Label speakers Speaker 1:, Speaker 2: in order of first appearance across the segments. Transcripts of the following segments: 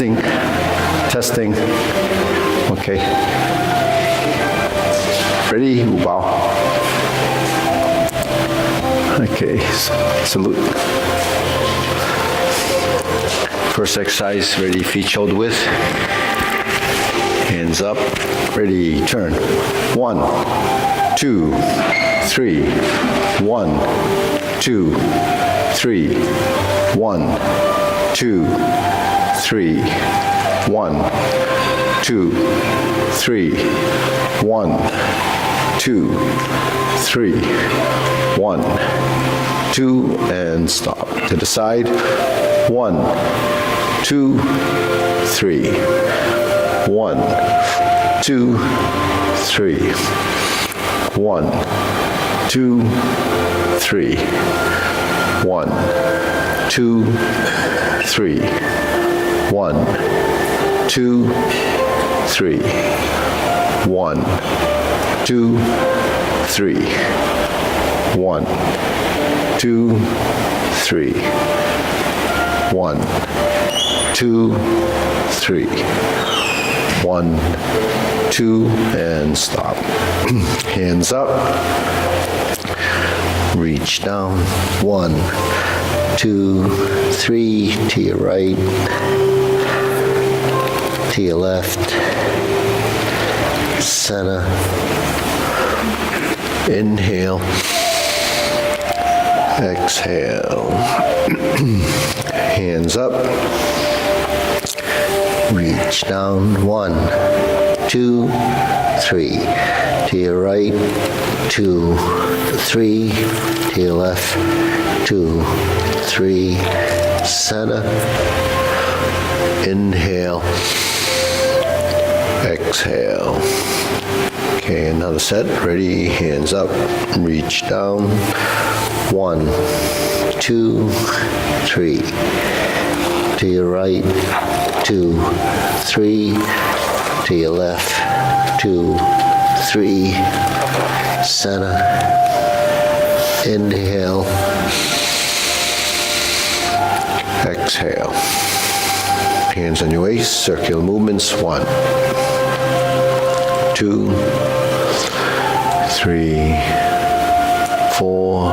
Speaker 1: Testing, testing. Okay. Ready? Wow. Okay, salute. First exercise, ready, feet shoulder width. Hands up, ready, turn. 1, 2, 3. 1, 2, 3. 1, 2, 3. 1, 2, 3. 1, 2, 3. 1, 2, and stop. To the side. 1, 2, 3. 1, 2, 3. 1, 2, 3. 1, 2, 3. 1, 2, 3. 1, 2, 3. 1, 2, 3. 1, 2, 3. 1, 2, and stop. Hands up. Reach down. 1, 2, 3. To your right. To your left. Center. Inhale. Exhale. Hands up. Reach down. 1, 2, 3. To your right. 2, 3. To your left. 2, 3. Center. Inhale. Exhale. Okay, another set. Ready? Hands up. Reach down. 1, 2, 3. To your right. 2, 3. To your left. 2, 3. Center. Inhale. Exhale. Hands on your waist. Circular movements. 1, 2, 3, 4,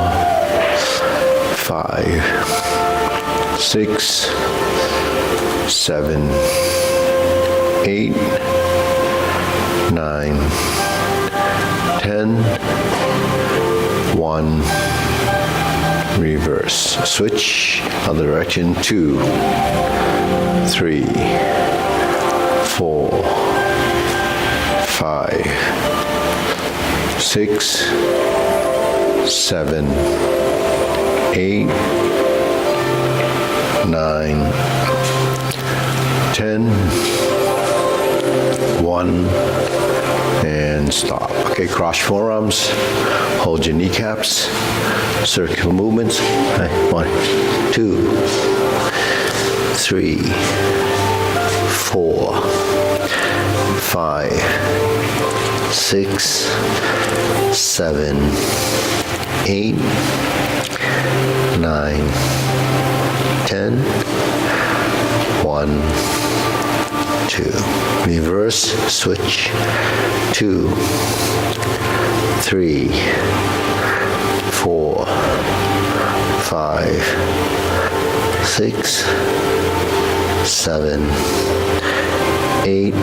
Speaker 1: 5, 6, 7, 8, 9, 10, 1, reverse. Switch, other direction, 2, 3, 4, 5, 6, 7, 8, 9, 10, 1, and stop. Okay, cross forearms, hold your kneecaps, circular movements. 1, 2, 3, 4, 5, 6, 7, 8, 9, 10, 1, 2. Reverse, switch, 2, 3, 4, 5, 6, 7, 8,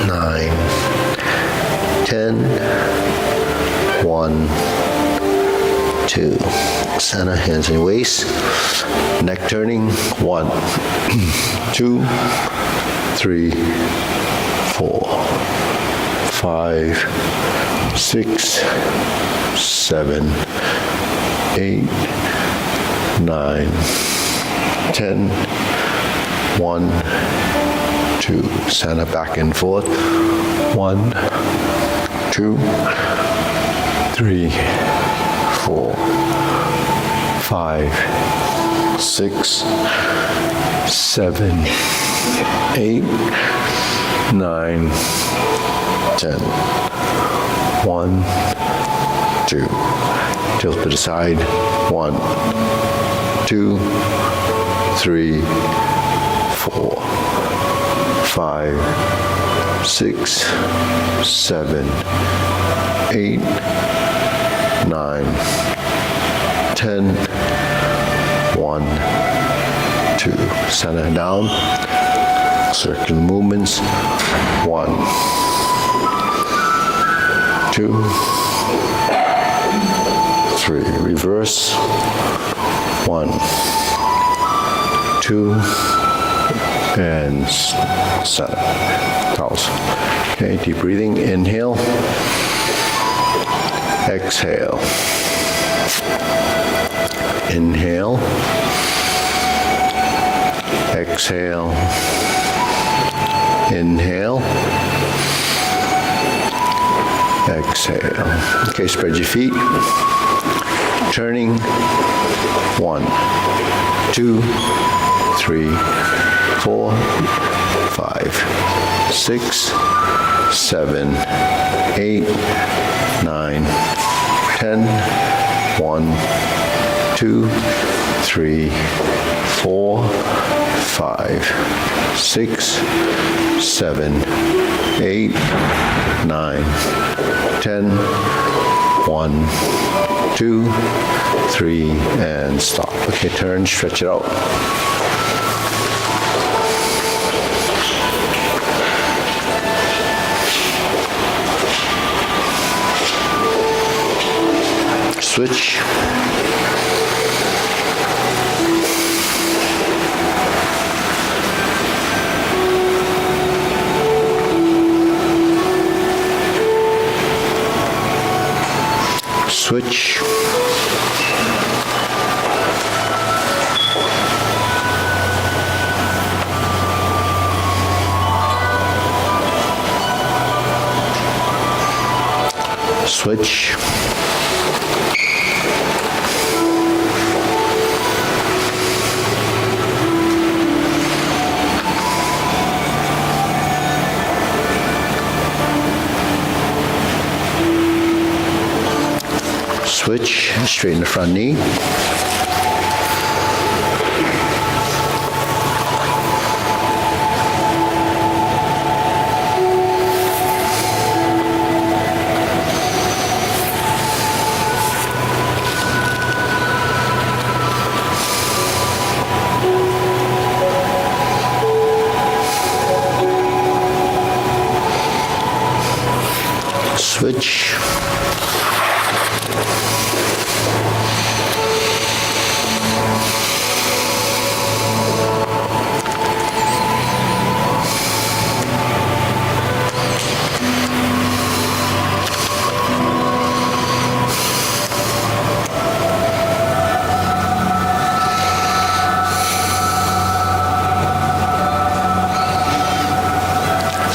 Speaker 1: 9, 10, 1, 2. Center, hands on your waist. Neck turning. 1, 2, 3, 4, 5, 6, 7, 8, 9, 10, 1, 2. Center, back and forth. 1, 2, 3, 4, 5, 6, 7, 8, 9, 10. 1, 2. Tilt to the side. 1, 2, 3, 4. 4, 5, 6, 7, 8, 9, 10, 1, 2. Center down. Circular movements. 1, 2, 3. Reverse. 1, 2, and center. Toes. Okay, deep breathing. Inhale. Exhale. Inhale. Exhale. Inhale. Exhale. Okay, spread your feet. Turning. 1, 2, 3, 4, 5, 6, 7, 8, 9, 10, 1, 2, 3, 4, 5, 6, 7, 8, 9, 10, 1, 2, 3, and stop. Okay, turn, stretch it out. Switch. Switch. Switch. Switch, straighten the front knee. Switch.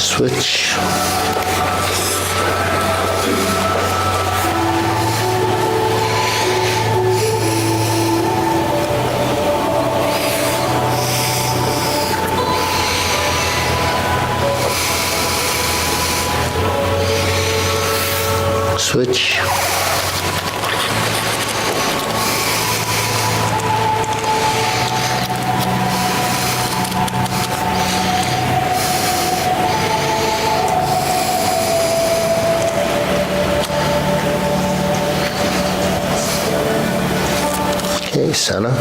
Speaker 1: Switch. Switch. Okay, center.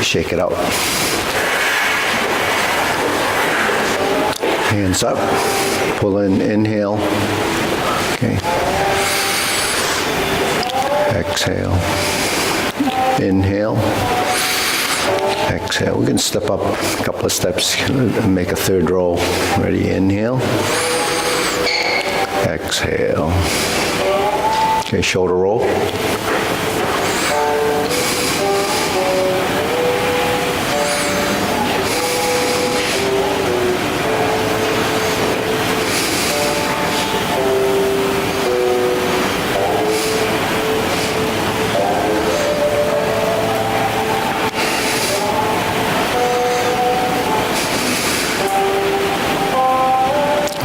Speaker 1: Shake it out. Hands up. Pull in, inhale. Okay. Exhale. Inhale. Exhale. We can step up a couple of steps and make a third row. Ready? Inhale. Exhale. Okay, shoulder roll.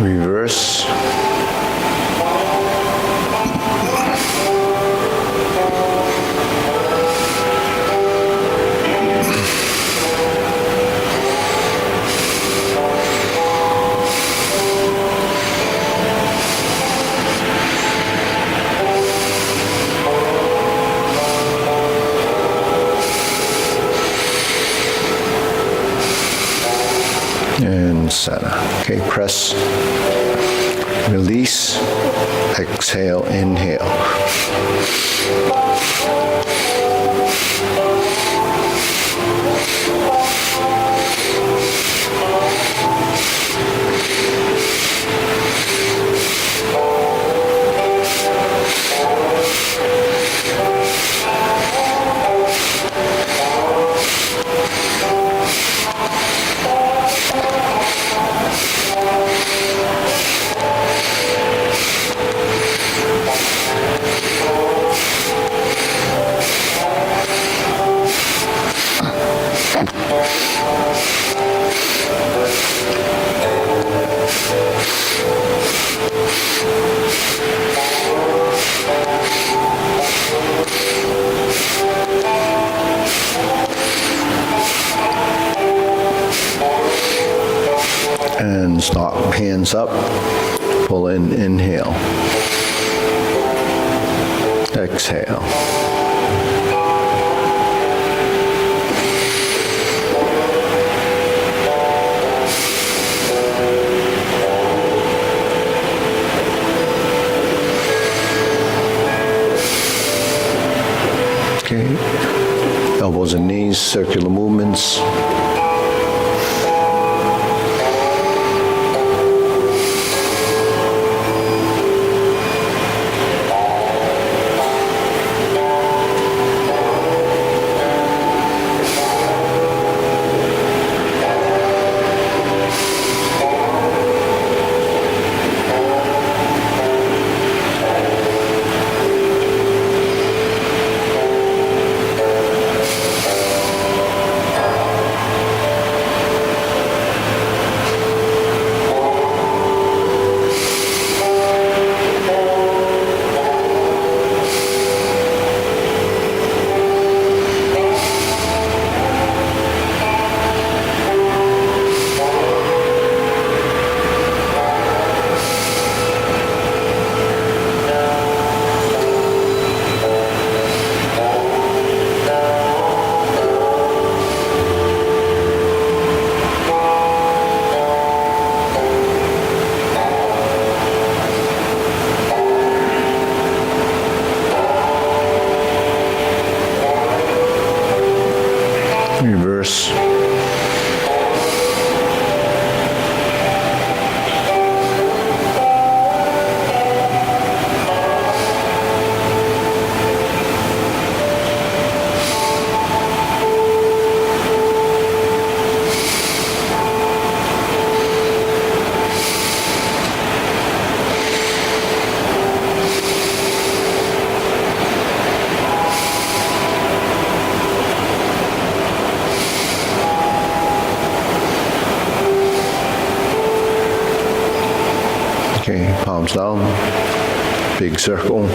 Speaker 1: Reverse. And center. Okay, press. Release. Exhale, inhale. And stop. Hands up. Pull in, inhale. Exhale. Okay. Elbows and knees, circular movements. Reverse. Okay, palms down, big circle.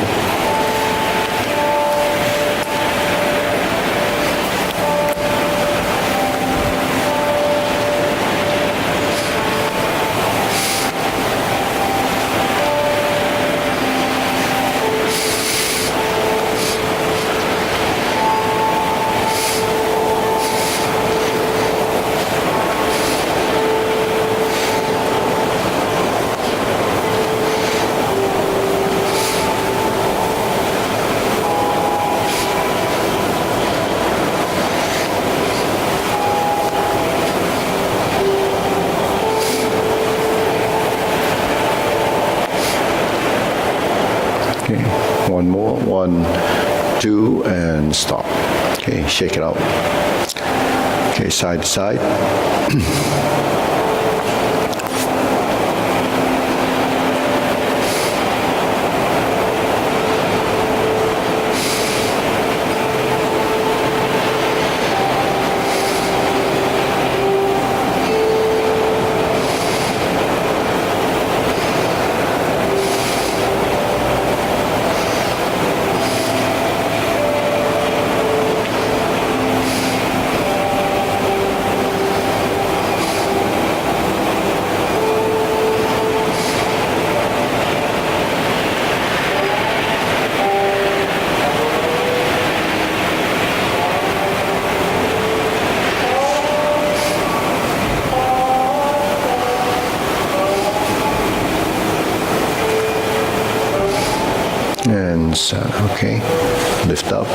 Speaker 1: Okay, one more, 1, 2, and stop. Okay, shake it out. Okay, side to side. And okay, lift up.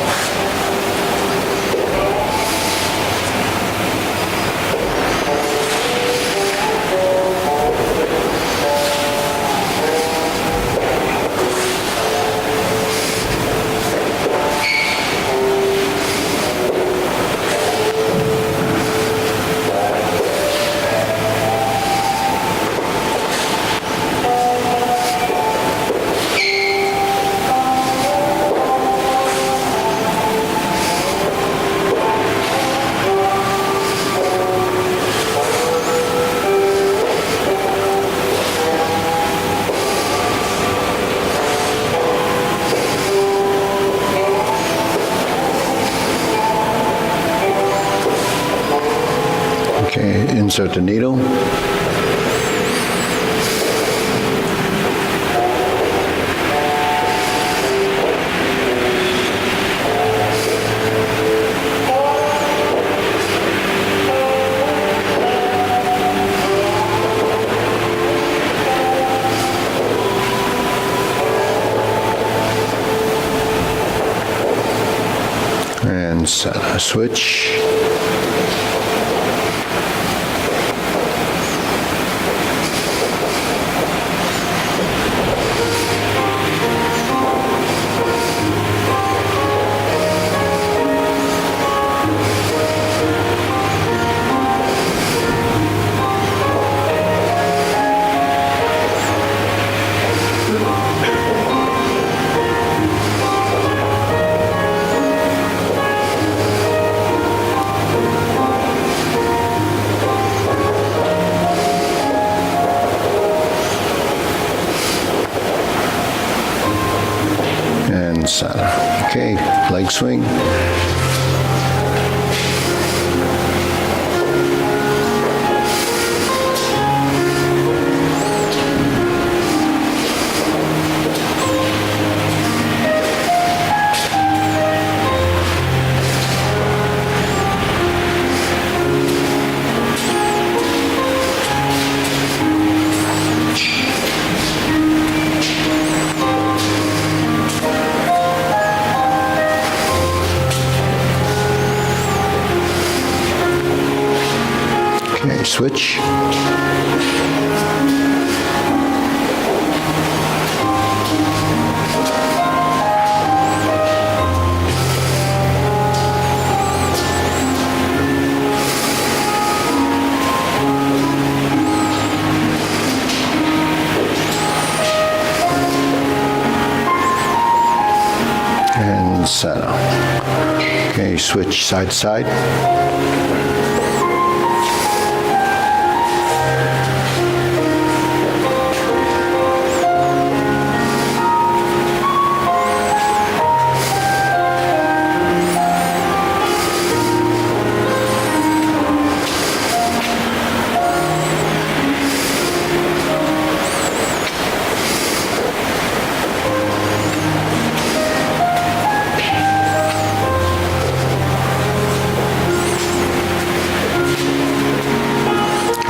Speaker 1: Okay, insert the needle. And switch. And okay, leg swing. Okay, switch. And center. Okay, switch side to side.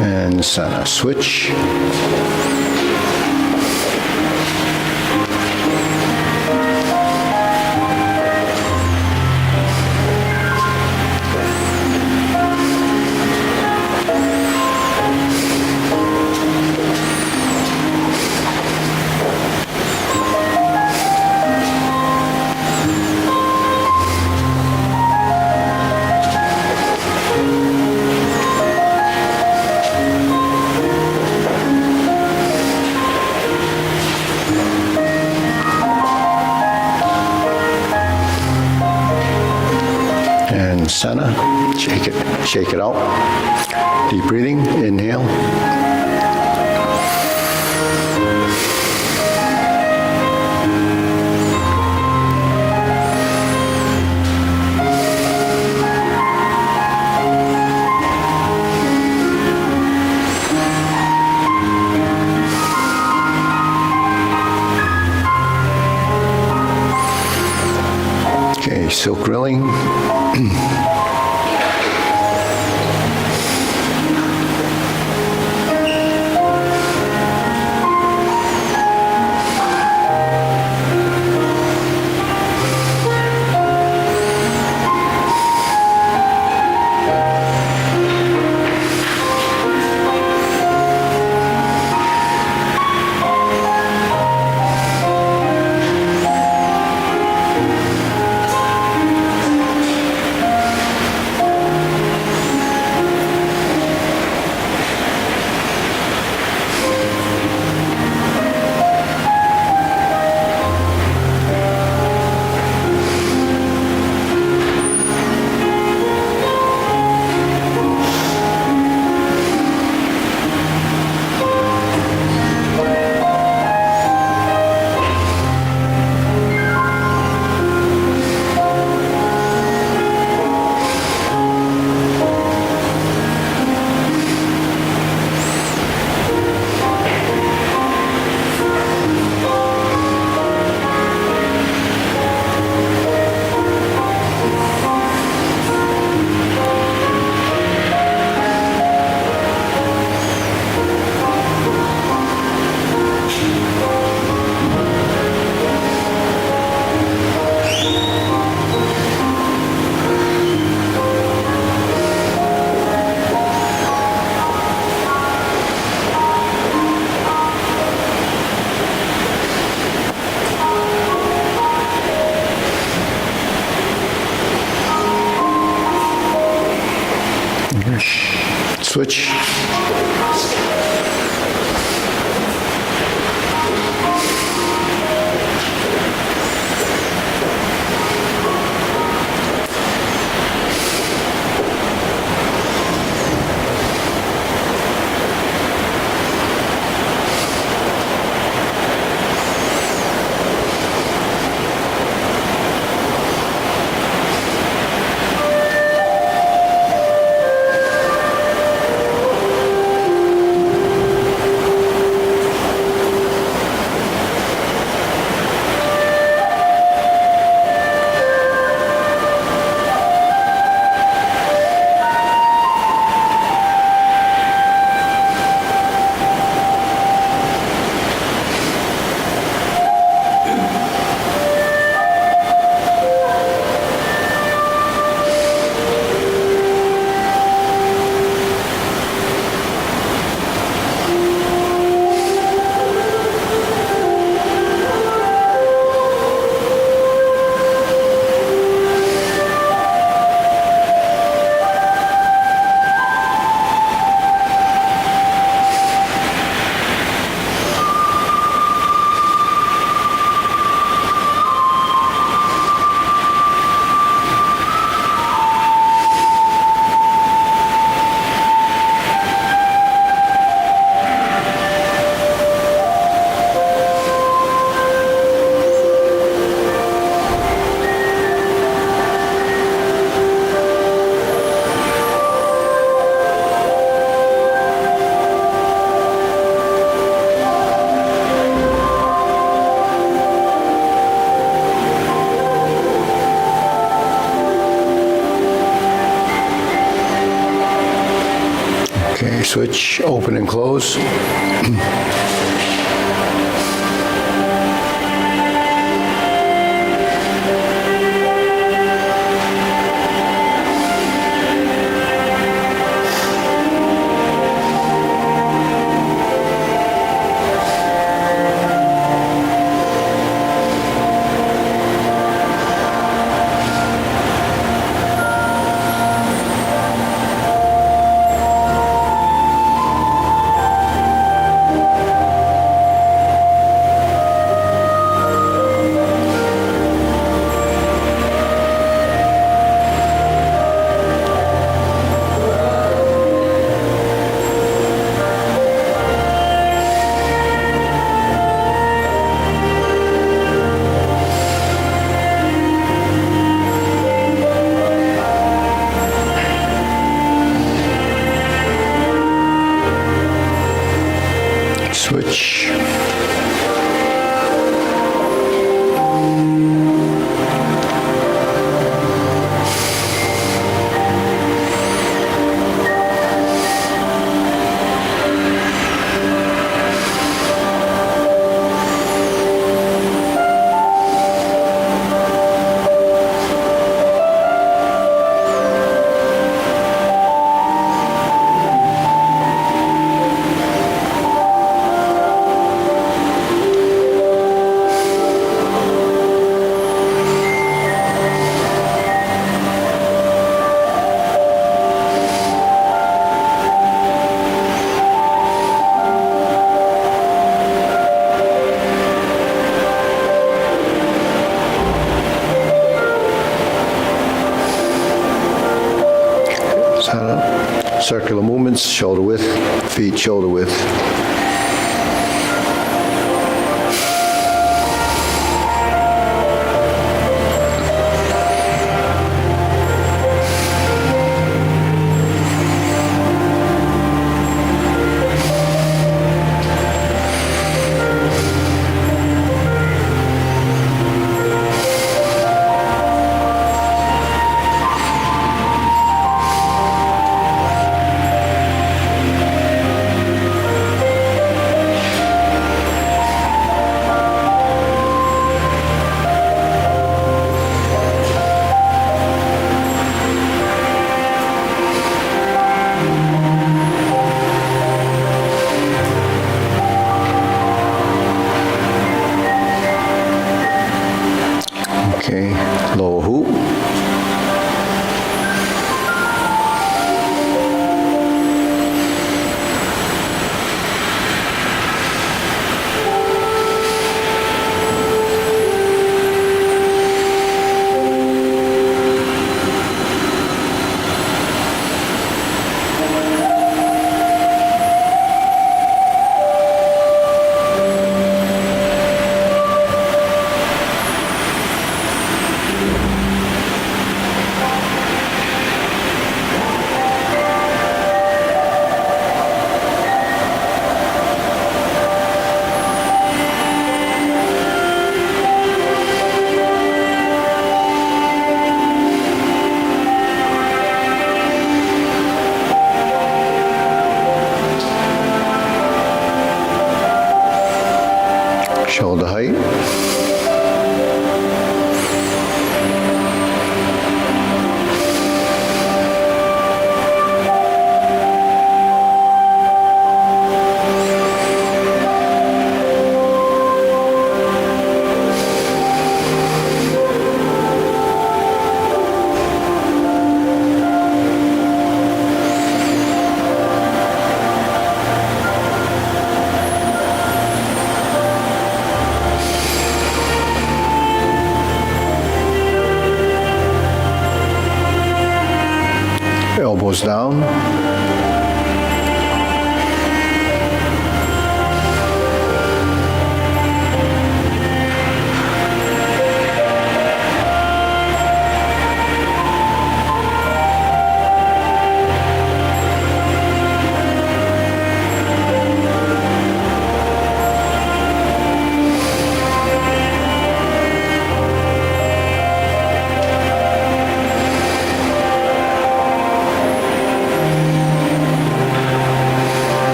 Speaker 1: And center, switch. center. Shake it out. Deep breathing, inhale. Okay, silk grilling. Switch. Okay, switch, open and close. Circular movements, shoulder width, feet shoulder width. Okay, lower hoop. Shoulder height. Elbows down.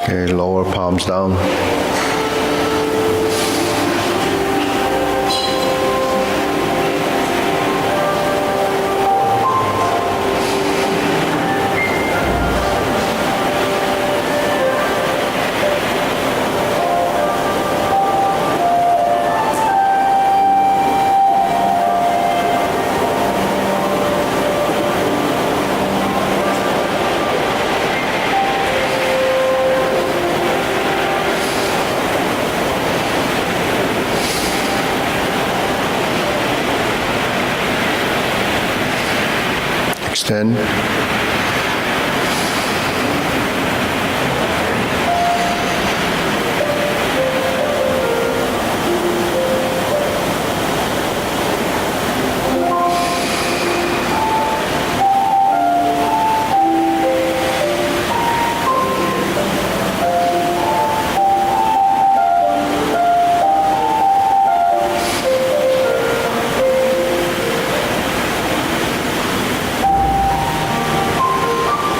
Speaker 1: Okay, lower palms down. Extend.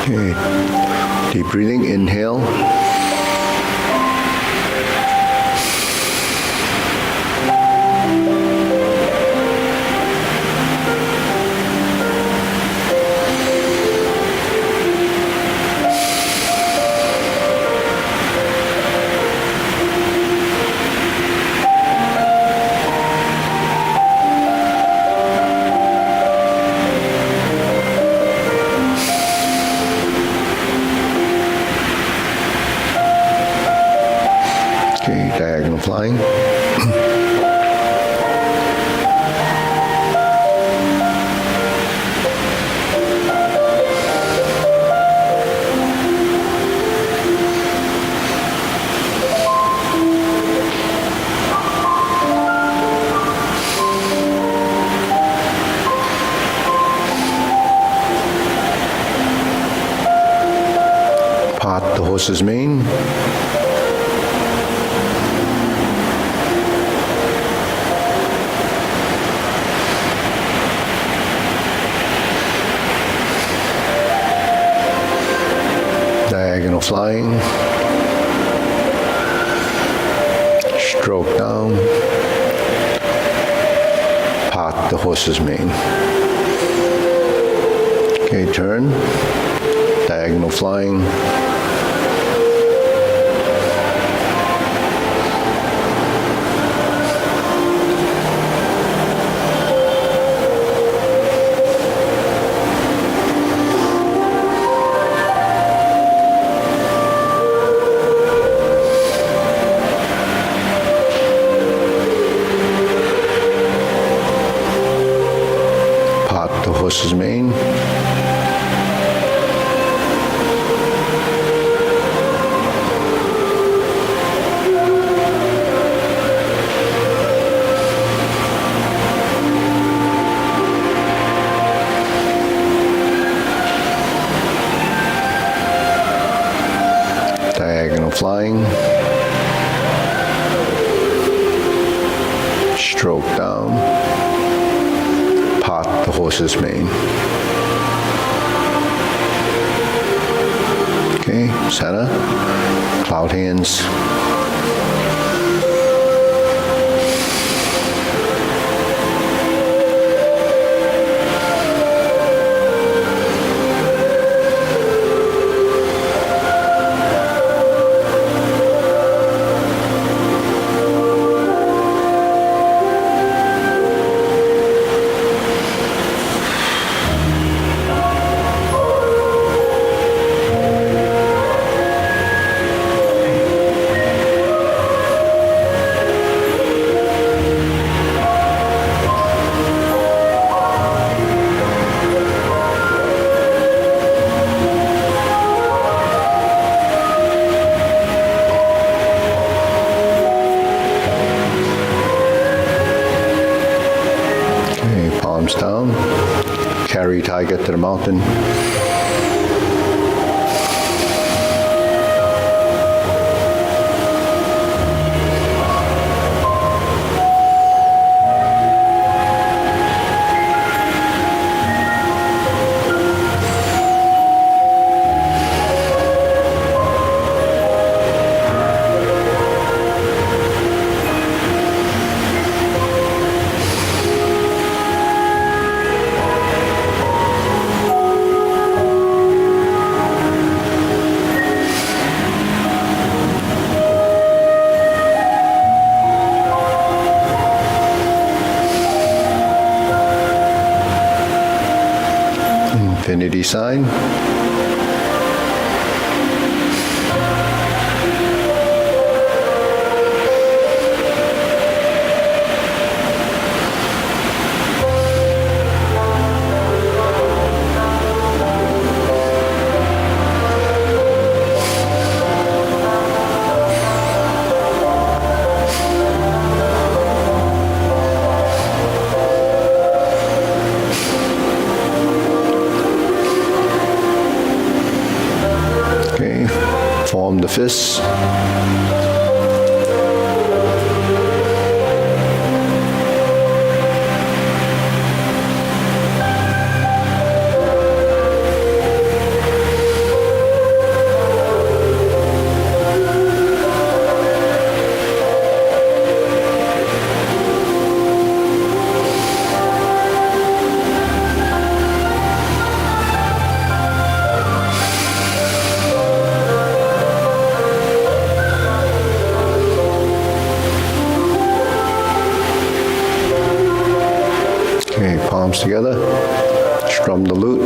Speaker 1: Okay, deep breathing, inhale. diagonal flying. Part the horse's mane. Diagonal flying. Stroke down. Part the horse's mane. Okay, turn. Diagonal flying. The horse's mane. Diagonal flying. Stroke down. Part the horse's mane. Okay, center, cloud hands. Palms down, carry tiger to the mountain. Infinity sign. Form the fists. Okay, palms together, strum the lute.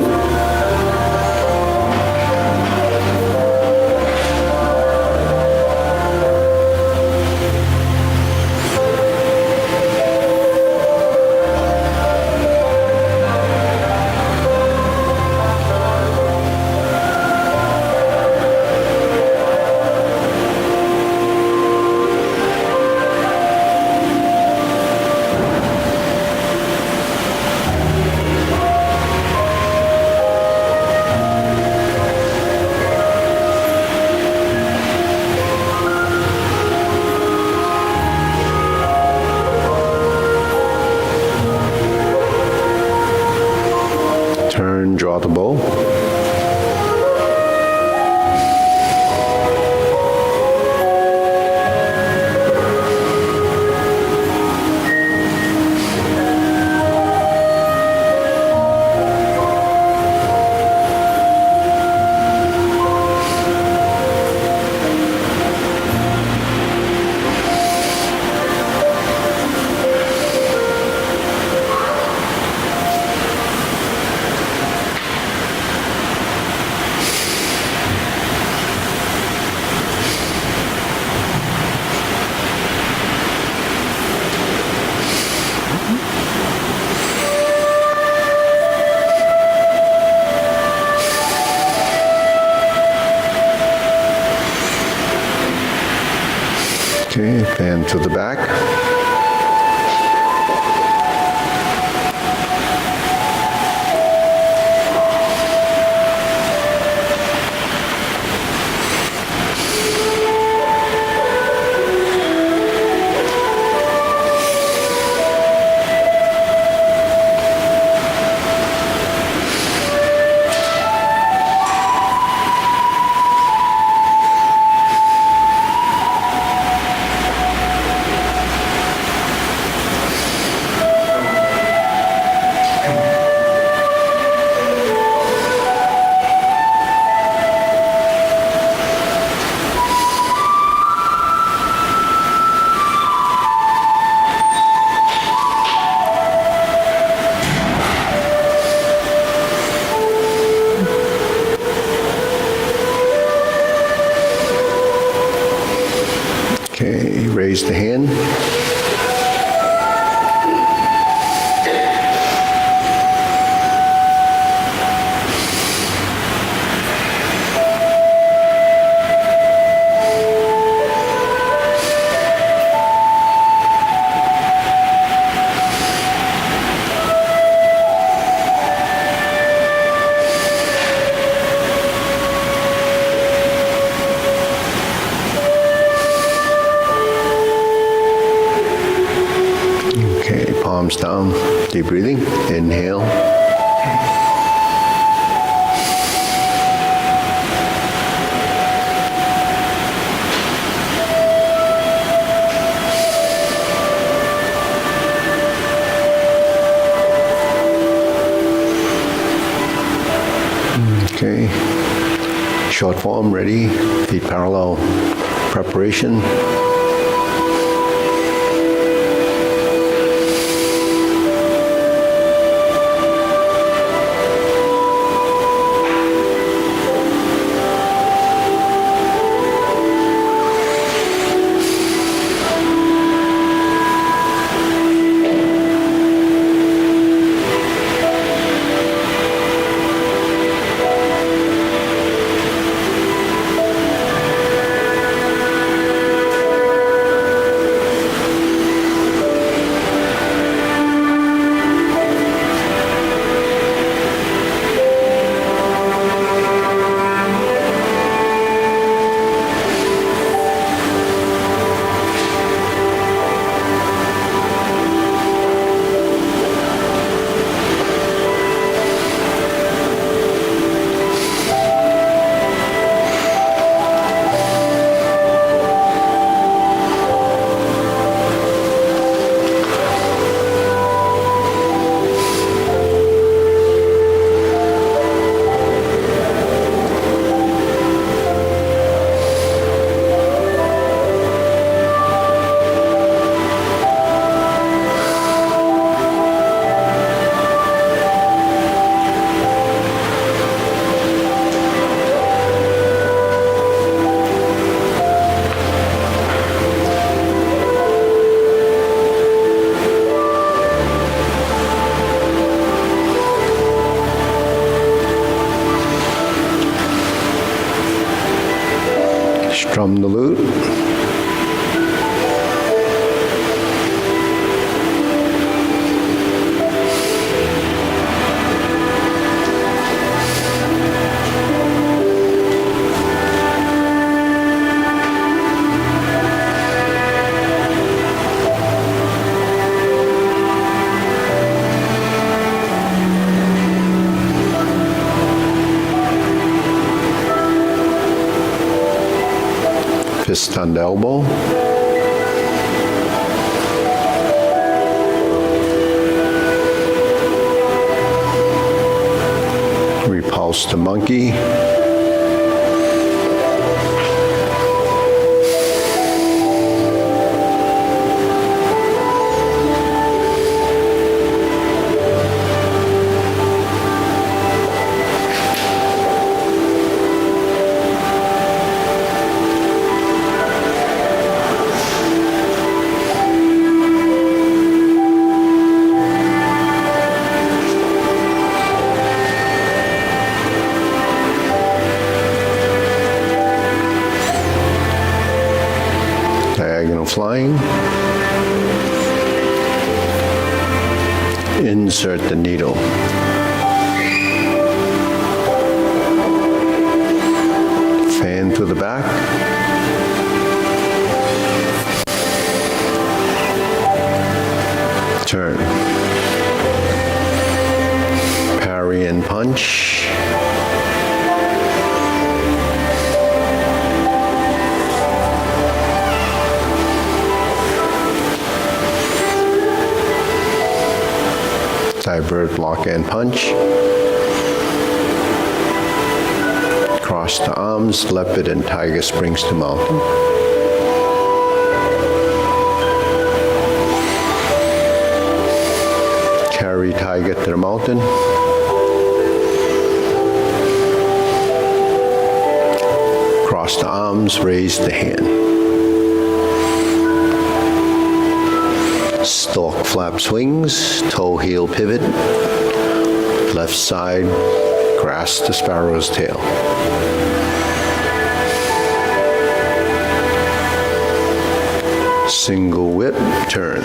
Speaker 1: Okay, fan to the back. Okay, raise the hand. Okay, palms down, deep breathing, inhale. Okay, short form, ready, feet parallel, preparation. Strum the lute. Fist on the elbow. Repulse the monkey. diagonal flying. Insert the needle. Fan to the back. Turn. Parry and punch. Divert, block, and punch. Cross the arms, leopard and tiger springs to mountain. Carry tiger to the mountain. Cross the arms, raise the hand. Stalk flap swings, toe heel pivot, left side, grasp the sparrow's tail. Single whip, turn.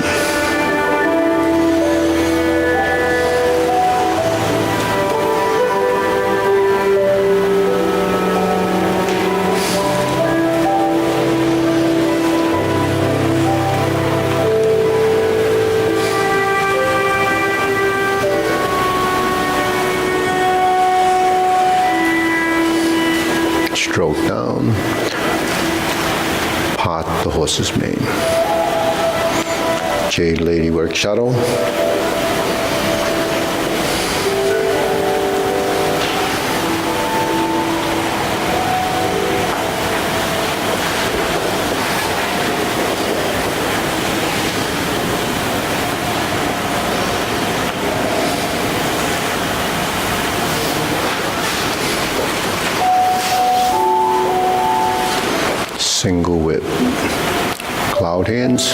Speaker 1: Stroke down, part the horse's mane. Jade Lady Work Shuttle. Single whip. Cloud hands.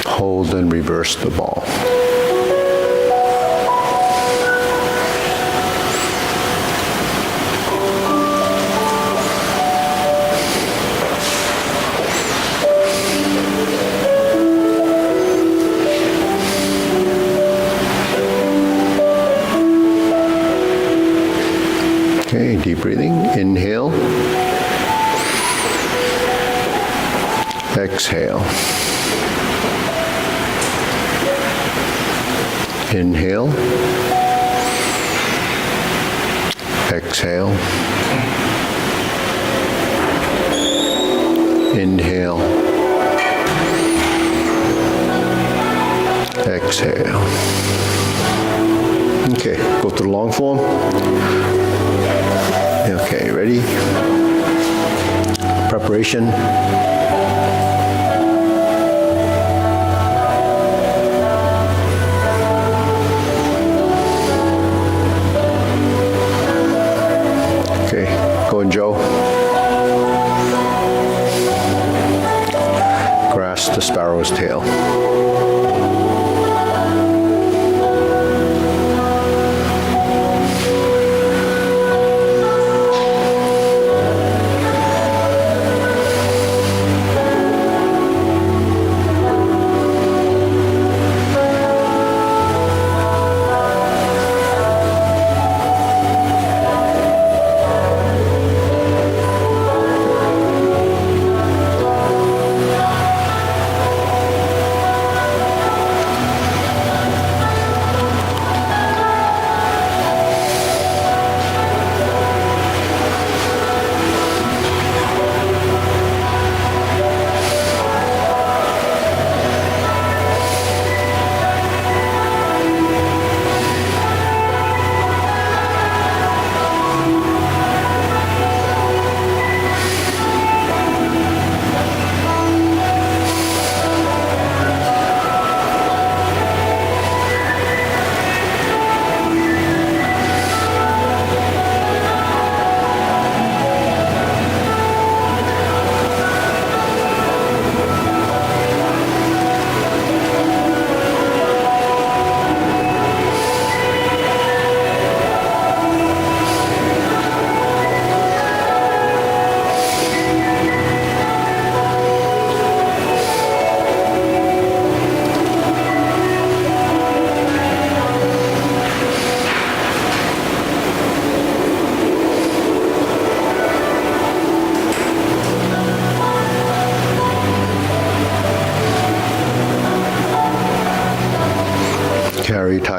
Speaker 1: Hold and reverse the ball. Okay, deep breathing. Inhale. Exhale. Inhale. Exhale. Inhale. Exhale. Okay, go to the long form. Okay, ready? Preparation. Okay, going Joe. Grasp the sparrow's tail.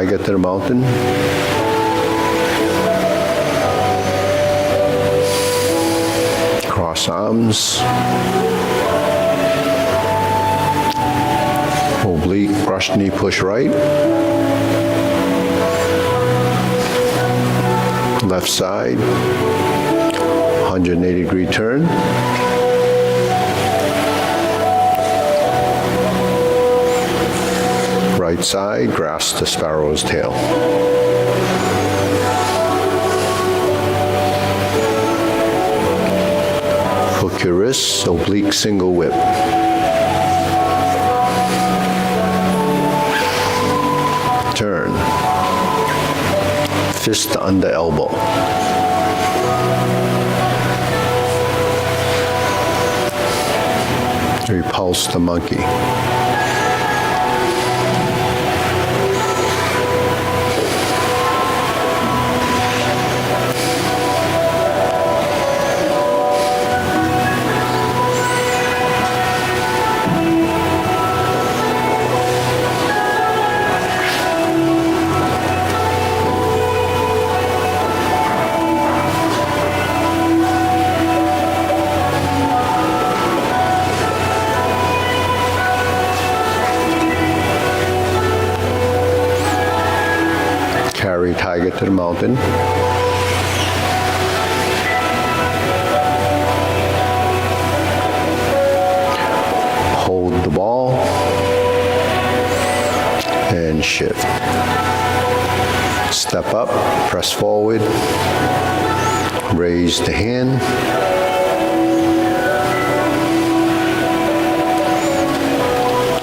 Speaker 1: tiger to the mountain. Cross arms. Oblique, brush knee, push right. Left side, 180-degree turn. Right side, grasp the sparrow's tail. Hook your wrists, oblique single whip. Turn. Fist under elbow. Repulse the monkey. Carry tiger to the mountain. Hold the ball and shift. Step up, press forward, raise the hand.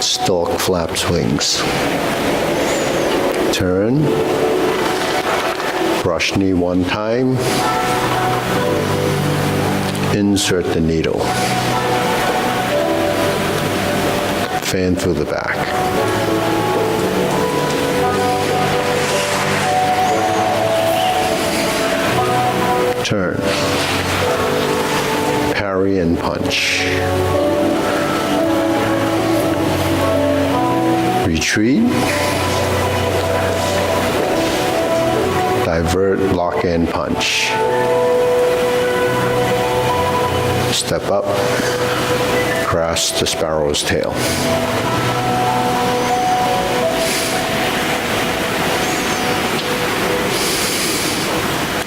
Speaker 1: Stork flaps wings. Turn. Brush knee one time. Insert the needle. Fan through the back. Turn. Parry and punch. Retreat. Divert, lock and punch. Step up, grasp the sparrow's tail.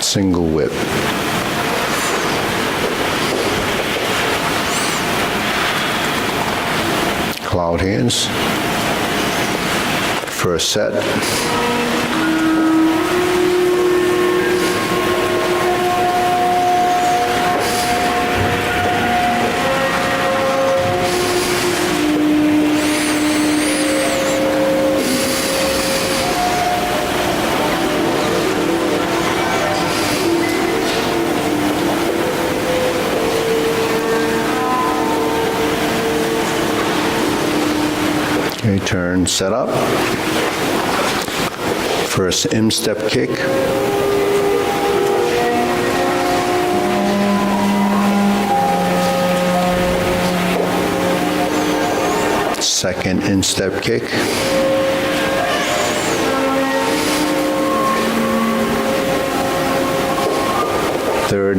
Speaker 1: Single whip. Cloud hands. First set. Okay, turn, set up. First instep kick. Second instep kick. Third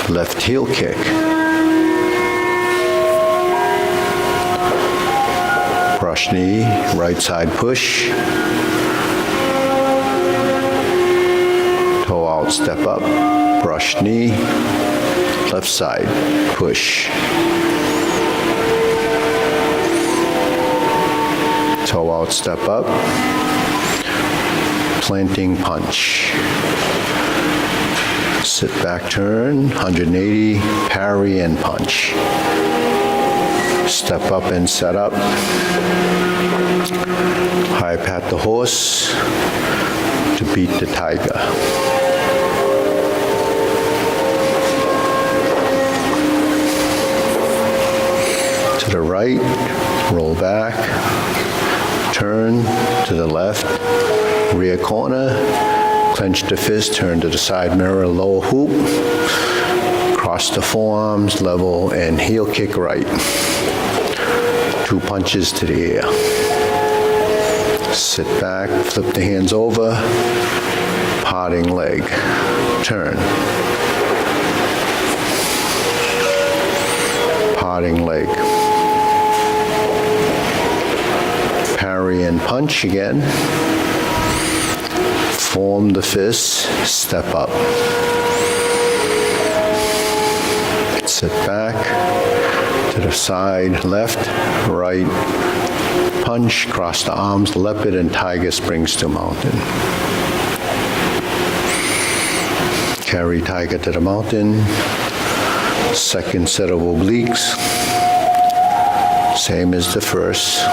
Speaker 1: left heel kick. Brush knee, right side push. Toe out, step up, brush knee, left side push. Toe out, step up, planting punch. Sit back turn, 180, parry and punch. Step up and set up. High pat the horse to beat the tiger. To the right, roll back, turn to the left, rear corner, clench the fist, turn to the side mirror, lower hoop, cross the forearms, level, and heel kick right. 2 punches to the air. Sit back, flip the hands over, parting leg, turn. Parting leg. Parry and punch again. Form the fists, step up. Sit back, to the side, left, right, punch, cross the arms, leopard and tiger springs to mountain. Carry tiger to the mountain. Second set of obliques, same as the first.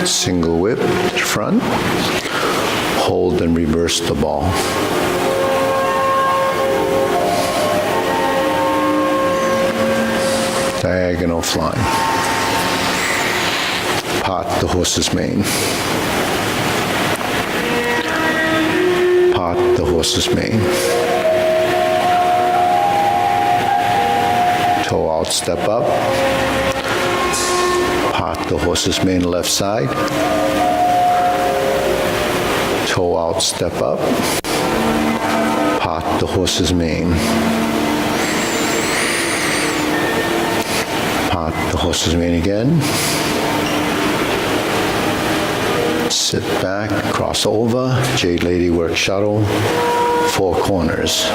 Speaker 1: Single whip to the front, hold and reverse the ball. Diagonal flying. Part the horse's mane. Part the horse's mane. Toe out, step up. Part the horse's mane left side. Toe out, step up. Part the horse's mane. Part the horse's mane again. Sit back, cross over, Jade Lady work shuttle, four corners.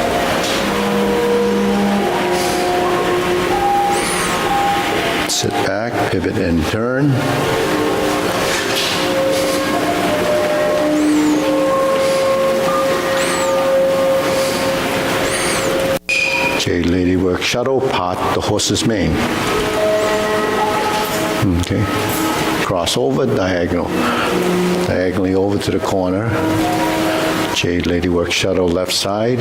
Speaker 1: Sit back, pivot and turn. Jade Lady work shuttle, part the horse's mane. Okay. Cross over, diagonal. Diagonally over to the corner. Jade Lady work shuttle left side.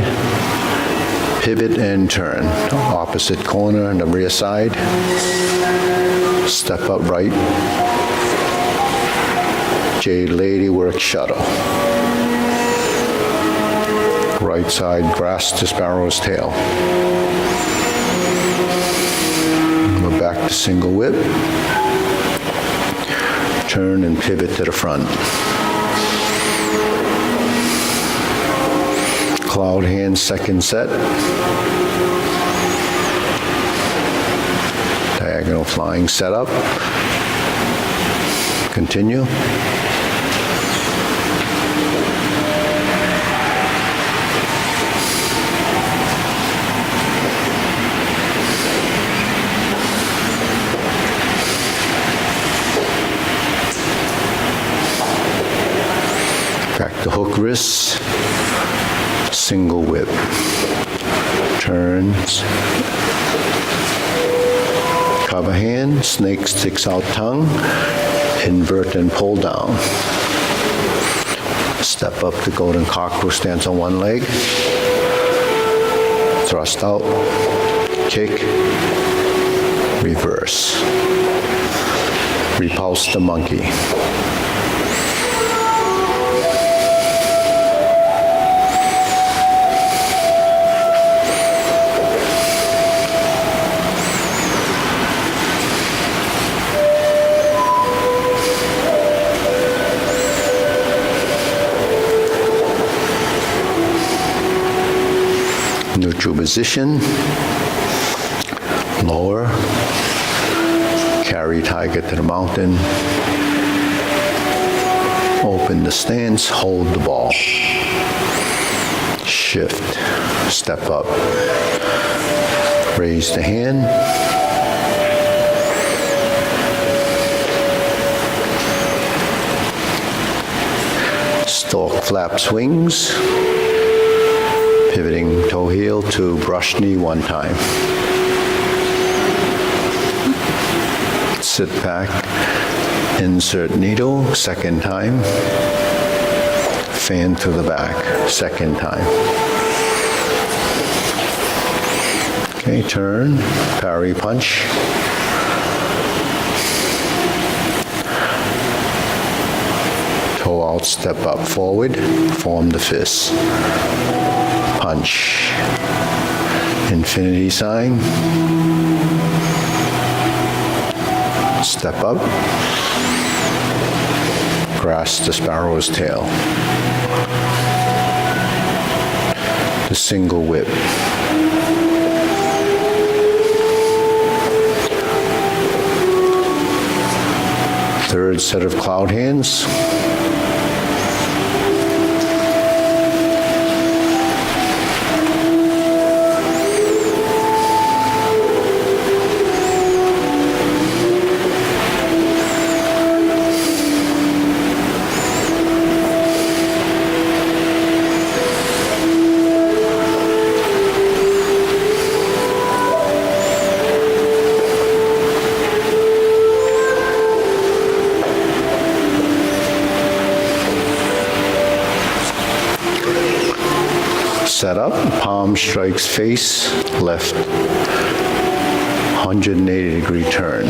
Speaker 1: Pivot and turn. Opposite corner and the rear side. Step up right. Jade Lady work shuttle. Right side grass to sparrow's tail. Go back to single whip. Turn and pivot to the front. Cloud hand, second set. Diagonal flying setup. Continue. Back to hook wrists, single whip, turns, cover hand, snake sticks out tongue, invert and pull down. Step up to golden cockerel, stance on one leg, thrust out, kick, reverse, repulse the monkey. Neutral position, lower, carry tiger to the mountain, open the stance, hold the ball, shift, step up, raise the hand, stalk flap swings, pivoting toe heel to brush knee one time. Sit back, insert needle, second time. fan to the back, second time. Okay, turn, parry punch. Toe out, step up forward, form the fist. Punch. Infinity sign. Step up. Grasp the sparrow's tail. The single whip. Third set of cloud hands. Set up, palm strikes face, left, 180-degree turn.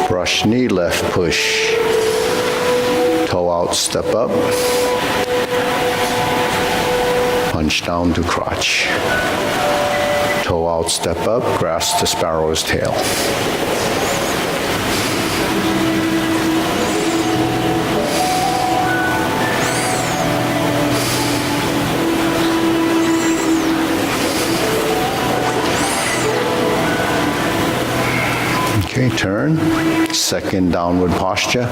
Speaker 1: Brush knee, left push. Toe out, step up. Punch down to crotch. Toe out, step up, grasp the sparrow's tail. Okay, turn, second downward posture.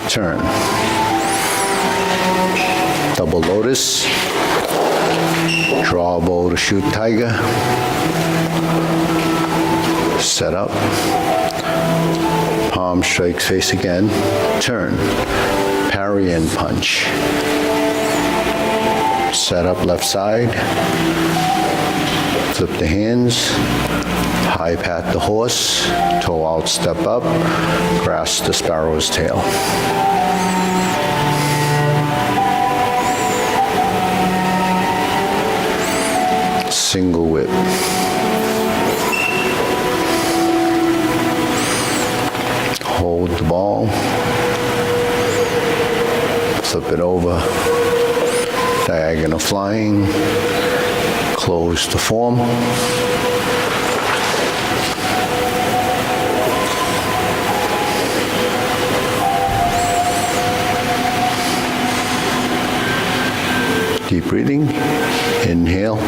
Speaker 1: Turn. Double lotus. Draw a bow to shoot tiger. Set up. Palm strikes face again. Turn. Parry and punch. Set up left side. Flip the hands. High pat the horse. Toe out, step up. Grasp the sparrow's tail. Single whip. Hold the ball. Flip it over. Diagonal flying. Close to form. Deep breathing. Inhale.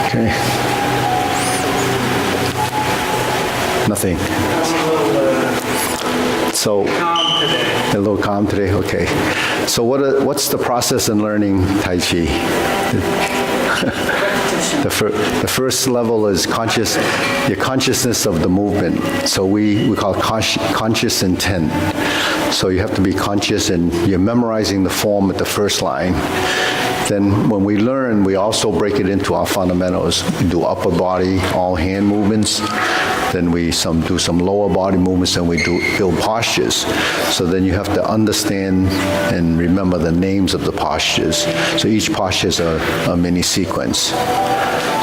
Speaker 1: Okay. Nothing. So, a little calm today. Okay. So, what's the process in learning Tai Chi? The first level is your consciousness of the movement. So we call it conscious intent. So you have to be conscious, and you're memorizing the form at the first line. Then when we learn, we also break it into our fundamentals. We do upper body, all hand movements. Then we do some lower body movements, and we build postures. So then you have to understand and remember the names of the postures. So each posture is a mini sequence.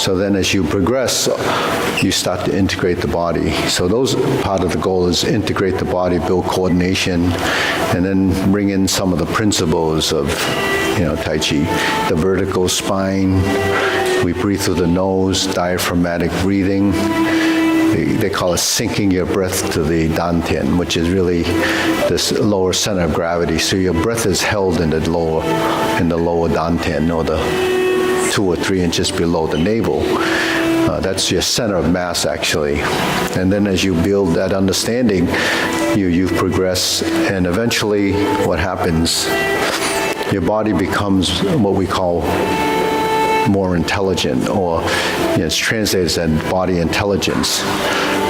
Speaker 1: So then as you progress, you start to integrate the body. So those part of the goal is integrate the body, build coordination, and then bring in some of the principles of Tai Chi. The vertical spine, we breathe through the nose, diaphragmatic breathing. they call it sinking your breath to the dantian, which is really this lower center of gravity. So your breath is held in the lower dantian, or the 2 or 3 inches below the navel. That's your center of mass, actually. And then as you build that understanding, you progress, and eventually what happens, your body becomes what we call more intelligent, or it's translated as body intelligence.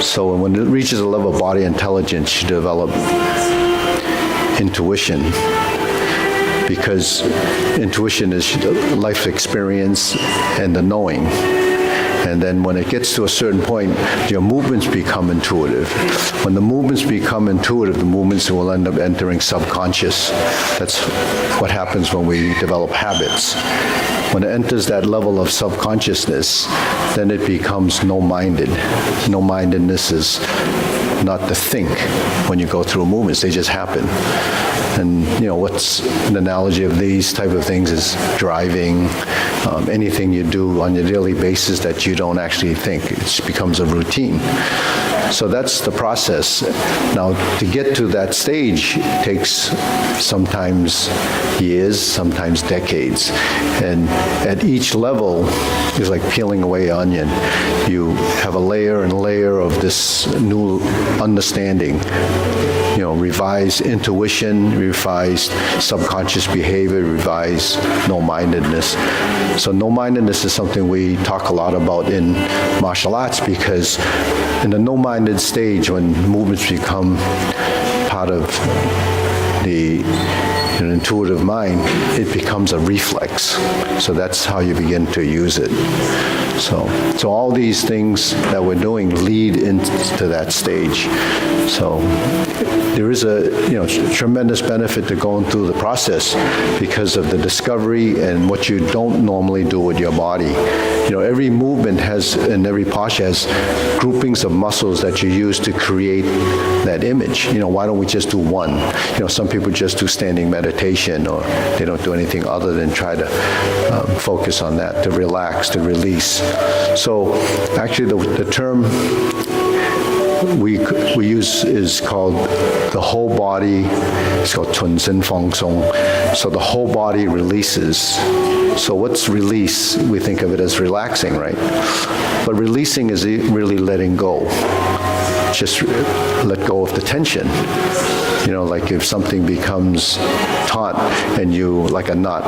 Speaker 1: So when it reaches a level of body intelligence, you develop intuition, because intuition is life experience and the knowing. And then when it gets to a certain point, your movements become intuitive. When the movements become intuitive, the movements will end up entering subconscious. That's what happens when we develop habits. When it enters that level of subconsciousness, then it becomes no-minded. No-mindedness is not to think when you go through movements, they just happen. And what's an analogy of these type of things is driving, anything you do on your daily basis that you don't actually think. It becomes a routine. So that's the process. Now, to get to that stage takes sometimes years, sometimes decades. And at each level is like peeling away an onion. You have a layer and layer of this new understanding. Revised intuition, revised subconscious behavior, revised no-mindedness. So no-mindedness is something we talk a lot about in martial arts, because in the no-minded stage, when movements become part of the intuitive mind, it becomes a reflex. So that's how you begin to use it. So all these things that we're doing lead into that stage. So there is a tremendous benefit to going through the process because of the discovery and what you don't normally do with your body. Every movement has, and every posture has groupings of muscles that you use to create that image. Why don't we just do one? Some people just do standing meditation, or they don't do anything other than try to focus on that, to relax, to release. So actually the term we use is called the whole body. It's called 全身放鬆. So the whole body releases. So what's release? We think of it as relaxing, right? But releasing is really letting go. Just let go of the tension. Like if something becomes taut and you, like a knot,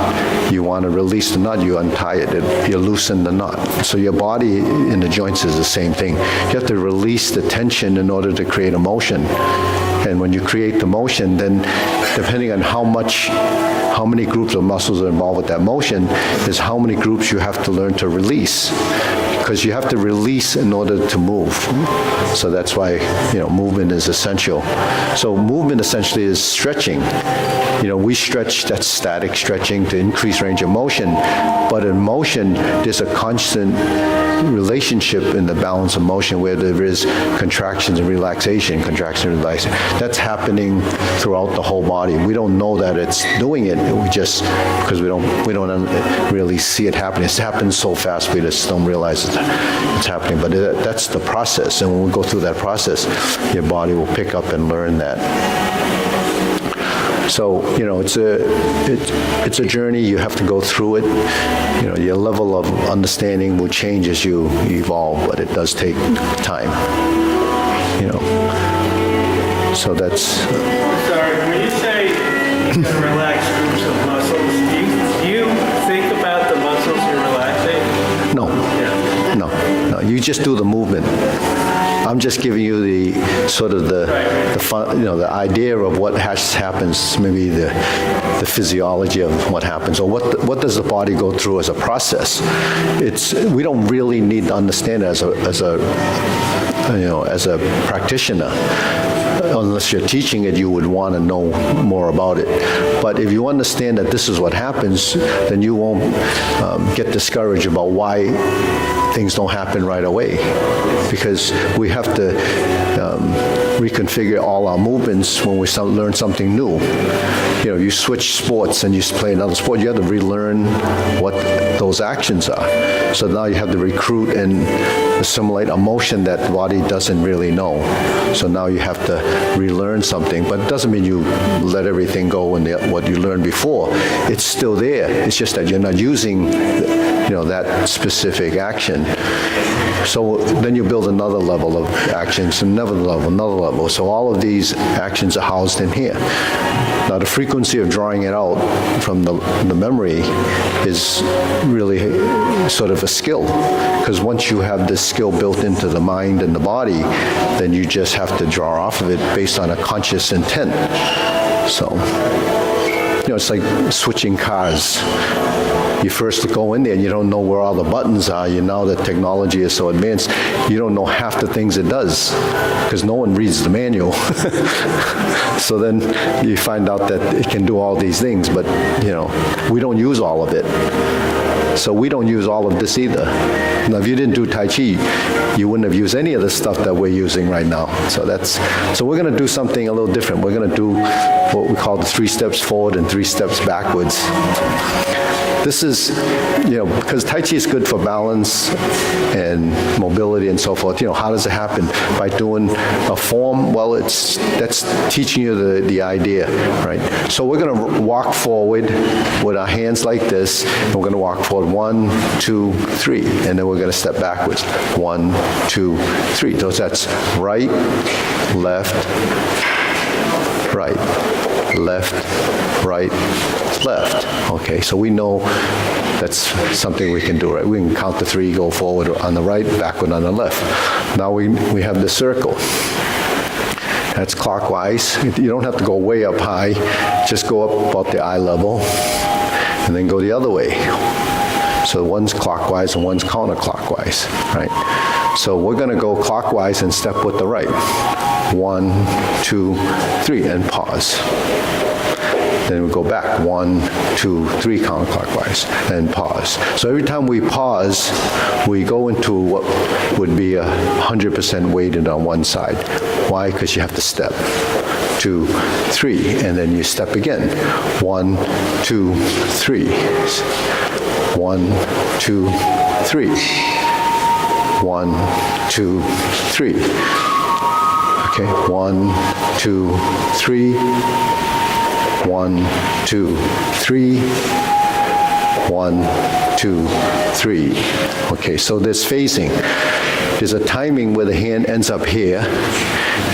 Speaker 1: you want to release the knot, you untie it, you loosen the knot. So your body in the joints is the same thing. You have to release the tension in order to create a motion. And when you create the motion, then depending on how many groups of muscles are involved with that motion, is how many groups you have to learn to release. Because you have to release in order to move. So that's why, movement is essential. So movement essentially is stretching. We stretch, that's static stretching to increase range of motion. But in motion, there's a constant relationship in the balance of motion where there is contractions and relaxation, contraction and relaxation. That's happening throughout the whole body. We don't know that it's doing it. We just, because we don't really see it happening. It happens so fast, we just don't realize it's happening. But that's the process. And when we go through that process, your body will pick up and learn that. So, it's a journey. You have to go through it. Your level of understanding will change as you evolve, but it does take time. So that's...
Speaker 2: Sorry, when you say relax groups of muscles, do you think about the muscles you're relaxing?
Speaker 1: No.
Speaker 2: Yeah.
Speaker 1: No. You just do the movement. I'm just giving you the sort of the fun, the idea of what happens, maybe the physiology of what happens, or what does the body go through as a process. We don't really need to understand it as a practitioner. Unless you're teaching it, you would want to know more about it. But if you understand that this is what happens, then you won't get discouraged about why things don't happen right away, because we have to reconfigure all our movements when we learn something new. You switch sports and you play another sport, you have to relearn what those actions are. So now you have to recruit and assimilate a motion that the body doesn't really know. So now you have to relearn something, but it doesn't mean you let everything go and what you learned before. It's still there. It's just that you're not using, that specific action. So then you build another level of actions, another level. So all of these actions are housed in here. Now the frequency of drawing it out from the memory is really sort of a skill, because once you have this skill built into the mind and the body, then you just have to draw off of it based on a conscious intent. So, it's like switching cars. You first go in there and you don't know where all the buttons are. Now that technology is so advanced, you don't know half the things it does because no one reads the manual. So then you find out that it can do all these things, but, we don't use all of it. So we don't use all of this either. Now, if you didn't do Tai Chi, you wouldn't have used any of the stuff that we're using right now. So we're going to do something a little different. We're going to do what we call the 3 steps forward and 3 steps backwards. This is, because Tai Chi is good for balance and mobility and so forth. How does it happen? By doing a form? Well, that's teaching you the idea, right? So we're going to walk forward with our hands like this, and we're going to walk forward 1, 2, 3, and then we're going to step backwards. 1, 2, 3. So that's right, left, right, left, right, left. Okay, so we know that's something we can do, right? We can count to 3, go forward on the right, backward on the left. Now we have the circle. That's clockwise. You don't have to go way up high. Just go up about the eye level, and then go the other way. So one's clockwise and one's counterclockwise, right? So we're going to go clockwise and step with the right. 1, 2, 3, and pause. Then we go back, 1, 2, 3 counterclockwise, and pause. So every time we pause, we go into what would be 100% weighted on one side. Why? Because you have to step. 2, 3, and then you step again. 1, 2, 3. 1, 2, 3. 1, 2, 3. Okay, 1, 2, 3. 1, 2, 3. 1, 2, 3. Okay, so there's phasing. There's a timing where the hand ends up here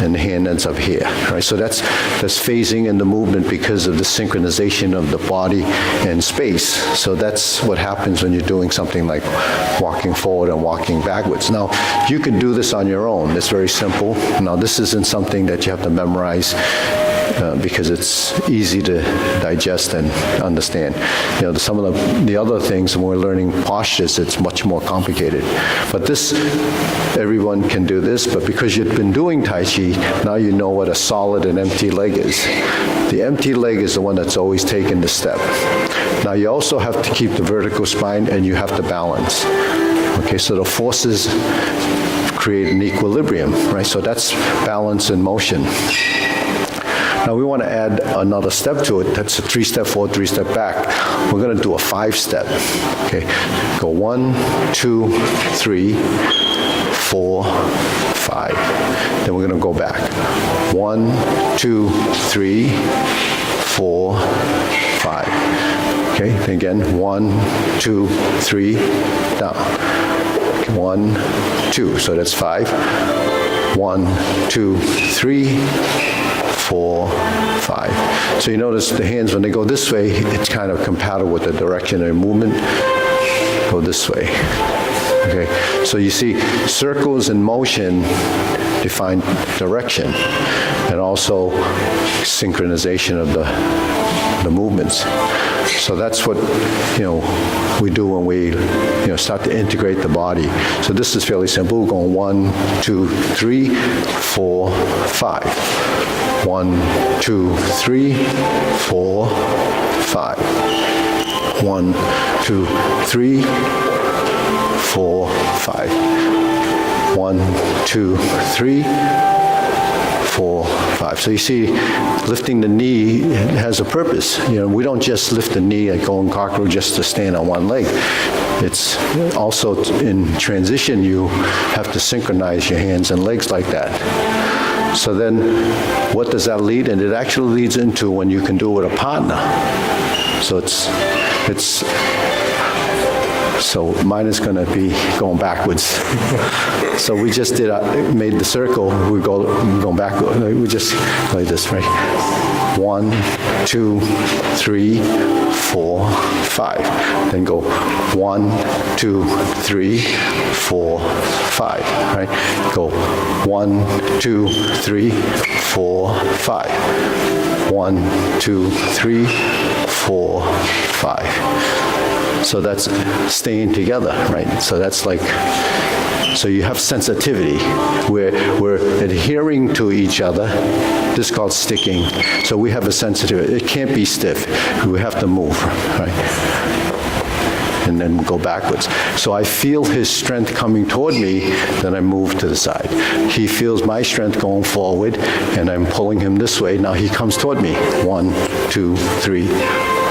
Speaker 1: and the hand ends up here, right? So that's phasing in the movement because of the synchronization of the body and space. So that's what happens when you're doing something like walking forward and walking backwards. Now, you can do this on your own. It's very simple. Now, this isn't something that you have to memorize because it's easy to digest and understand. Some of the other things, when we're learning postures, it's much more complicated. But this, everyone can do this, but because you've been doing Tai Chi, now you know what a solid and empty leg is. The empty leg is the one that's always taking the step. Now you also have to keep the vertical spine and you have to balance. Okay, so the forces create an equilibrium, right? So that's balance and motion. Now we want to add another step to it. That's a 3-step forward, 3-step back. We're going to do a 5-step. Okay, go 1, 2, 3, 4, 5. Then we're going to go back. 1, 2, 3, 4, 5. Okay, then again, 1, 2, 3, down. 1, 2, so that's 5. 1, 2, 3, 4, 5. So you notice the hands, when they go this way, it's kind of compatible with the direction of movement. Go this way. Okay, so you see circles in motion define direction and also synchronization of the movements. So that's what, we do when we, start to integrate the body. So this is fairly simple. We're going 1, 2, 3, 4, 5. 1, 2, 3, 4, 5. 1, 2, 3, 4, 5. 1, 2, 3, 4, 5. So you see, lifting the knee has a purpose. You know, we don't just lift the knee like going cockroach just to stand on one leg. It's also in transition, you have to synchronize your hands and legs like that. So then, what does that lead? And it actually leads into when you can do it with a partner. So so mine is going to be going backwards. So we just made the circle. We're going backward. We just like this, right? 1, 2, 3, 4, 5. Then go 1, 2, 3, 4, 5. Right? Go 1, 2, 3, 4, 5. 1, 2, 3, 4, 5. So that's staying together, right? So that's like, so you have sensitivity. We're adhering to each other. This is called sticking. So we have a sensitivity. It can't be stiff. We have to move, right? And then go backwards. So I feel his strength coming toward me, then I move to the side. He feels my strength going forward, and I'm pulling him this way. Now he comes toward me. 1, 2, 3,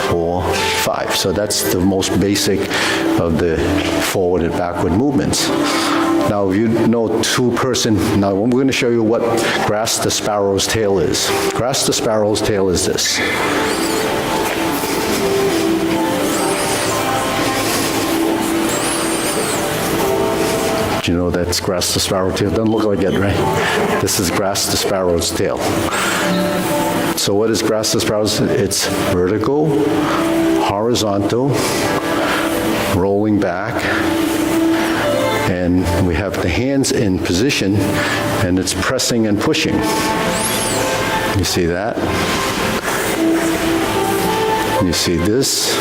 Speaker 1: 4, 5. So that's the most basic of the forward and backward movements. Now, if you know two-person, now we're going to show you what grasp the sparrow's tail is. Grasp the sparrow's tail is this. Do you know that's grasp the sparrow's tail? Doesn't look like it, right? This is grasp the sparrow's tail. So what is grasp the sparrow's? It's vertical, horizontal, rolling back, and we have the hands in position, and it's pressing and pushing. You see that? You see this?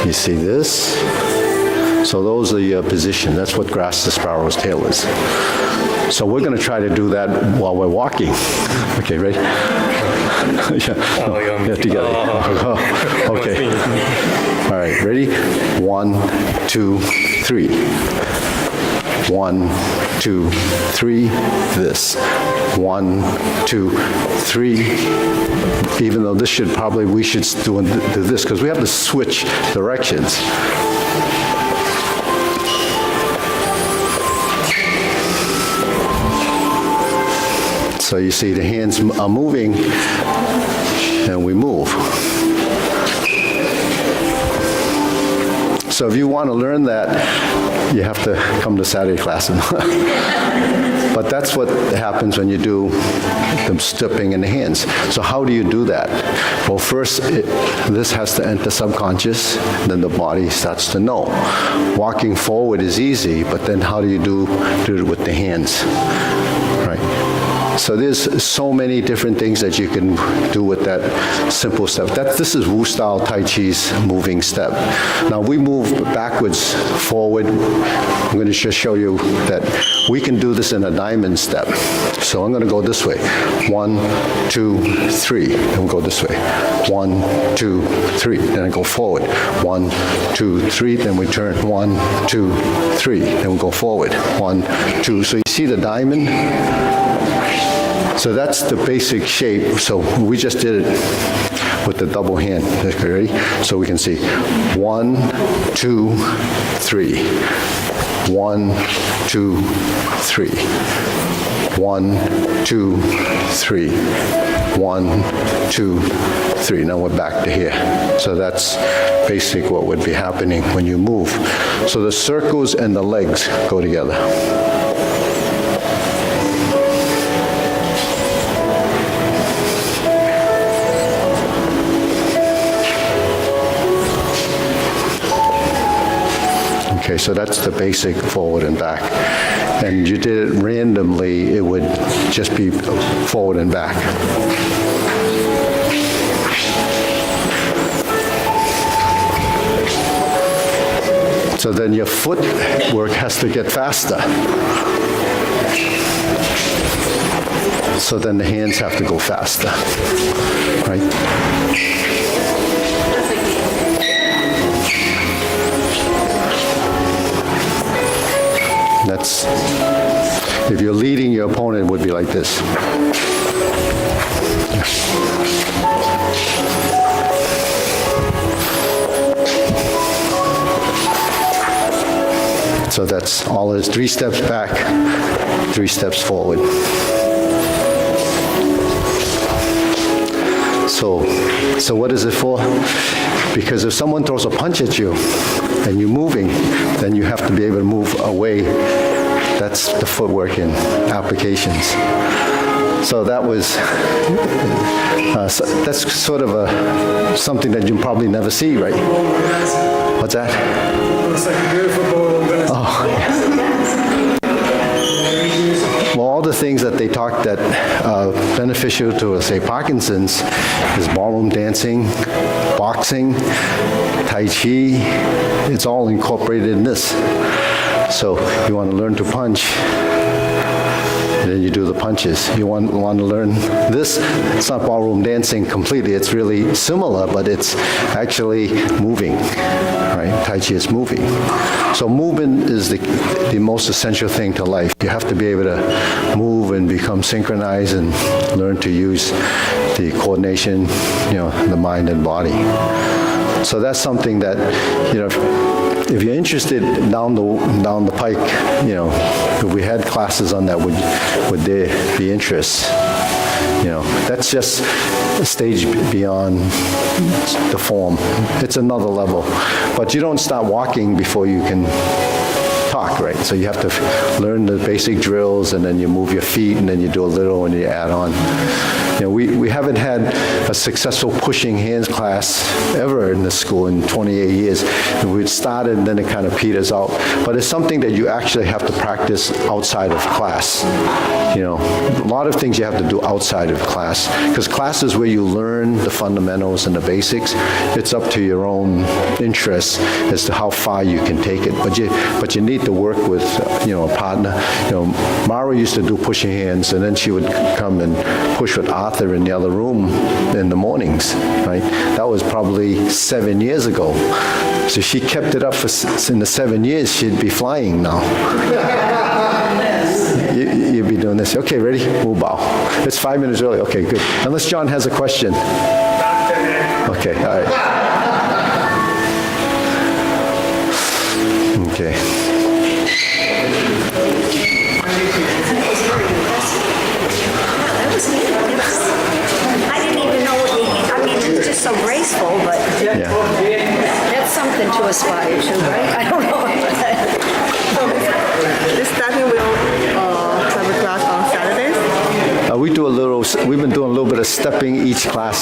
Speaker 1: You see this? So those are your positions. That's what grasp the sparrow's tail is. So we're going to try to do that while we're walking. Okay, ready? Yeah, together. Oh, okay. All right, ready? 1, 2, 3. 1, 2, 3. This. 1, 2, 3. Even though this should probably, we should do this because we have to switch directions. So you see the hands are moving, and we move. So if you want to learn that, you have to come to Saturday class. But that's what happens when you do the stepping in the hands. So how do you do that? Well, first, this has to enter subconscious, then the body starts to know. Walking forward is easy, but then how do you do it with the hands? Right? So there's so many different things that you can do with that simple step. This is Wu Style Tai Chi's moving step. Now we move backwards, forward. I'm going to just show you that we can do this in a diamond step. So I'm going to go this way. 1, 2, 3. And we'll go this way. 1, 2, 3. Then I go forward. 1, 2, 3. Then we turn. 1, 2, 3. Then we go forward. 1, 2. So you see the diamond? So that's the basic shape. So we just did it with the double hand. Okay, ready? So we can see 1, 2, 3. 1, 2, 3. 1, 2, 3. 1, 2, 3. Now we're back to here. So that's basic what would be happening when you move. So the circles and the legs go together. Okay, so that's the basic forward and back. And you did it randomly, it would just be forward and back. So then your footwork has to get faster. So then the hands have to go faster, right? That's, if you're leading, your opponent would be like this. So that's all it is, 3 steps back, 3 steps forward. So what is it for? Because if someone throws a punch at you and you're moving, then you have to be able to move away. That's the footwork in applications. So that was, that's sort of something that you probably never see, right? What's that?
Speaker 3: Looks like a beautiful ball.
Speaker 1: Well, all the things that they talk that are beneficial to, say, Parkinson's is ballroom dancing, boxing, Tai Chi. It's all incorporated in this. So you want to learn to punch, then you do the punches. You want to learn this, it's not ballroom dancing completely, it's really similar, but it's actually moving, right? Tai Chi is moving. So movement is the most essential thing to life. You have to be able to move and become synchronized and learn to use the coordination, the mind and body. So that's something that, if you're interested down the pike, if we had classes on that, would there be interest? That's just a stage beyond the form. It's another level. But you don't start walking before you can talk, right? So you have to learn the basic drills, and then you move your feet, and then you do a little, and you add on. We haven't had a successful pushing hands class ever in this school in 28 years. We started, and then it kind of peters out. But it's something that you actually have to practice outside of class. A lot of things you have to do outside of class, because class is where you learn the fundamentals and the basics. It's up to your own interest as to how far you can take it. But you need to work with, a partner. Mara used to do pushing hands, and then she would come and push with Arthur in the other room in the mornings, right? That was probably 7 years ago. So she kept it up in the 7 years, she'd be flying now. You'd be doing this. Okay, ready? We'll bow. It's 5 minutes early. Okay, good. Unless John has a question. Okay, all right. Okay.
Speaker 4: I didn't even know what it was just so graceful, but that's something to aspire to, right? I don't know.
Speaker 5: This starting will have a class on Saturdays.
Speaker 1: We've been doing a little bit of stepping each class